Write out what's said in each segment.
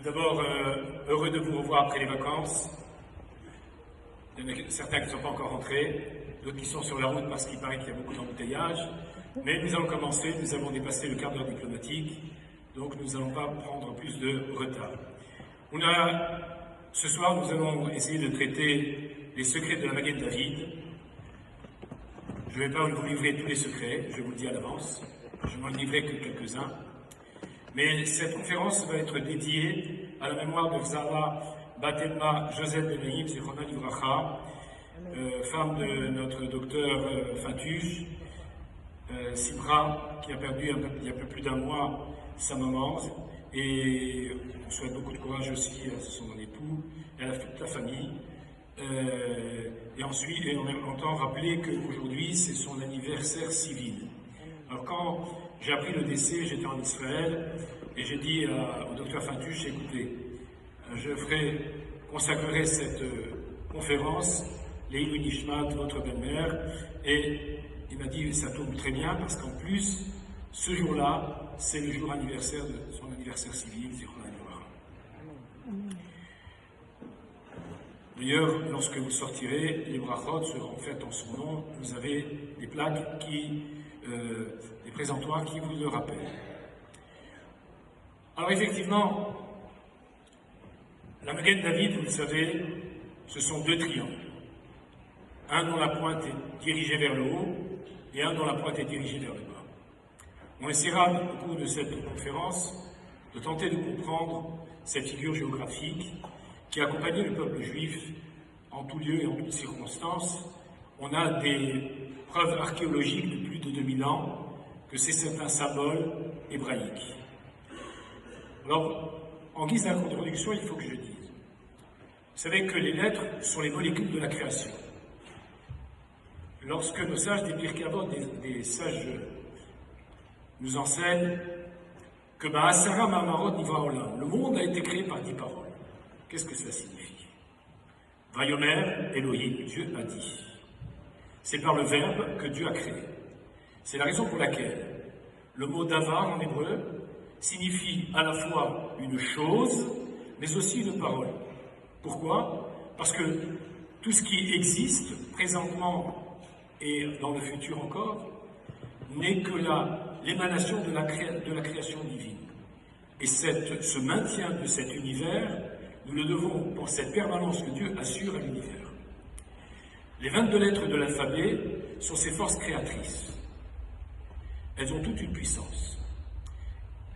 D'abord, heureux de vous revoir après les vacances. Il y en a certains qui ne sont pas encore rentrés, d'autres qui sont sur la route parce qu'il paraît qu'il y a beaucoup d'embouteillages. Mais nous allons commencer, nous avons dépassé le quart d'heure diplomatique, donc nous n'allons pas prendre plus de retard. Ce soir, nous allons essayer de traiter les secrets de la Magen David. Je ne vais pas vous livrer tous les secrets, je vous le dis à l'avance, je n'en livrerai que quelques-uns. Mais cette conférence va être dédiée à la mémoire de Zara Bat-Elma Joseph Ben-Naïm, Zichronah Livracha, femme de notre docteur Fatuche, Sibra, qui a perdu il y a un peu plus d'un mois sa maman, et on souhaite beaucoup de courage aussi à son époux et à toute la famille. Et ensuite, et en même temps, rappeler qu'aujourd'hui, c'est son anniversaire civil. Alors quand j'ai appris le décès, j'étais en Israël, et j'ai dit au docteur Fatuche, écoutez, je consacrerai cette conférence, Leilou Nishmat, votre belle-mère, et il m'a dit, ça tombe très bien, parce qu'en plus, ce jour-là, c'est le jour anniversaire de son anniversaire civil, Zichronah Livracha. D'ailleurs, lorsque vous sortirez, les brachot seront faites en son nom. Vous avez des plaques des présentoirs qui vous le rappellent. Alors effectivement, la Magen David, vous le savez, ce sont deux triangles. Un dont la pointe est dirigée vers le haut et un dont la pointe est dirigée vers le bas. On essaiera au cours de cette conférence de tenter de comprendre cette figure géographique qui a accompagné le peuple juif en tout lieu et en toutes circonstances. On a des preuves archéologiques de plus de 2000 ans que c'est un symbole hébraïque. Alors, en guise d'introduction, il faut que je dise, vous savez que les lettres sont les molécules de la création. Lorsque nos sages des Pirkei Avot, des sages nous enseignent que Ba'asara Ma'amarot Nivra Olam, le monde a été créé par 10 paroles. Qu'est-ce que ça signifie? Vayomer, Elohim, Dieu a dit. C'est par le verbe que Dieu a créé. C'est la raison pour laquelle le mot davar en hébreu signifie à la fois une chose, mais aussi une parole. Pourquoi? Parce que tout ce qui existe présentement et dans le futur encore n'est que l'émanation de la création divine. Et ce maintien de cet univers, nous le devons pour cette permanence que Dieu assure à l'univers. Les 22 lettres de l'alphabet sont ses forces créatrices. Elles ont toute une puissance.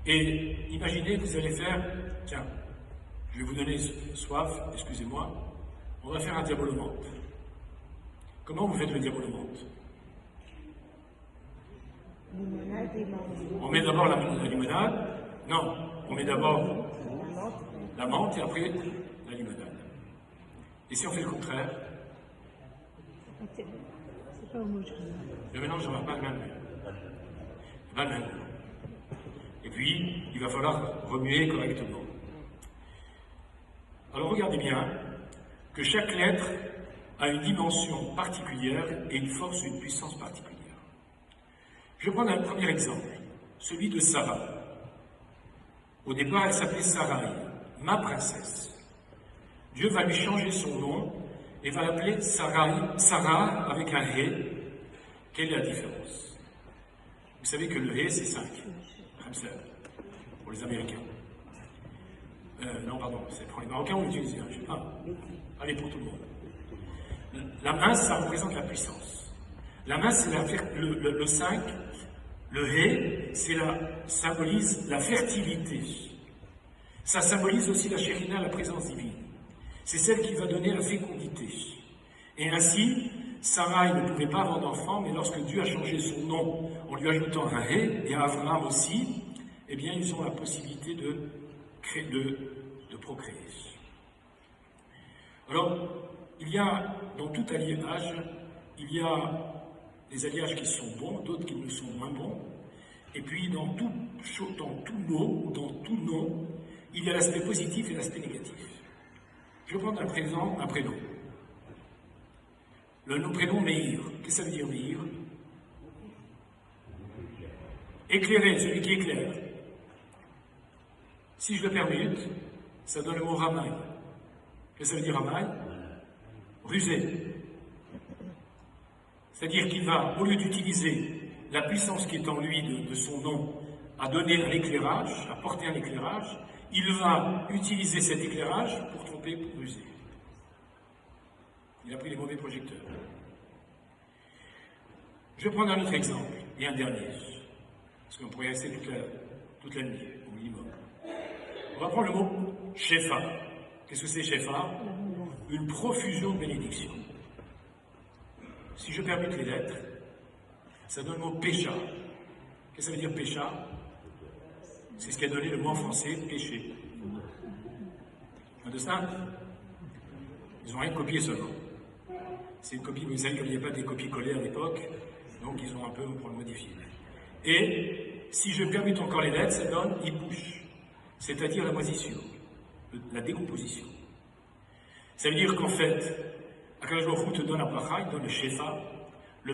Et imaginez, vous allez faire, tiens, je vais vous donner soif, excusez-moi, on va faire un diabolomante. Comment vous faites le diabolomante? On met d'abord la limonade. Non, on met d'abord la menthe et après la limonade. Et si on fait le contraire? C'est pas homogène. Le mélange n'aura pas le même goût. Et puis, il va falloir remuer correctement. Alors regardez bien que chaque lettre a une dimension particulière et une force, une puissance particulière. Je vais prendre un premier exemple, celui de Sarah. Au départ, elle s'appelait Sarai, ma princesse. Dieu va lui changer son nom et va l'appeler Sarai, Sarah avec un He. Quelle est la différence? Vous savez que le He, c'est 5. Pour les Américains. Non, pardon, c'est pour les Marocains ou les Tunisiens, je ne sais pas. Allez, pour tout le monde. La main, ça représente la puissance. La main, c'est le 5. Le He, symbolise la fertilité. Ça symbolise aussi la Shekhinah, la présence divine. C'est celle qui va donner la fécondité. Et ainsi, Sarai ne pouvait pas avoir d'enfant, mais lorsque Dieu a changé son nom en lui ajoutant un He, et Abraham aussi, eh bien, ils ont la possibilité de procréer. Alors, il y a, dans tout alliage, il y a des alliages qui sont bons, d'autres qui ne sont moins bons. Et puis, dans tout mot, dans tout nom, il y a l'aspect positif et l'aspect négatif. Je vais prendre un prénom. Le prénom Meir. Qu'est-ce que ça veut dire Meir? Éclairer, celui qui éclaire. Si je le permute, ça donne le mot ramay. Qu'est-ce que ça veut dire ramay? Rusé. C'est-à-dire qu'il va, au lieu d'utiliser la puissance qui est en lui de son nom, à donner un éclairage, à porter un éclairage, il va utiliser cet éclairage pour tromper, pour ruser. Il a pris les mauvais projecteurs. Je vais prendre un autre exemple, et un dernier, parce qu'on pourrait rester toute la nuit, au minimum. On va prendre le mot Shefa. Qu'est-ce que c'est Shefa? Une profusion de bénédictions. Si je permute les lettres, ça donne le mot pécha. Qu'est-ce que ça veut dire pécha? C'est ce qui a donné le mot en français péché. Understand? Ils n'ont rien copié seulement. C'est une copie, vous savez qu'il n'y avait pas des copies collées à l'époque, donc ils ont un peu pour le modifier. Et si je permute encore les lettres, ça donne ibouche, c'est-à-dire la moisissure, la décomposition. Ça veut dire qu'en fait, Akadosh Baruch Hu te donne la bracha, il donne le shefa,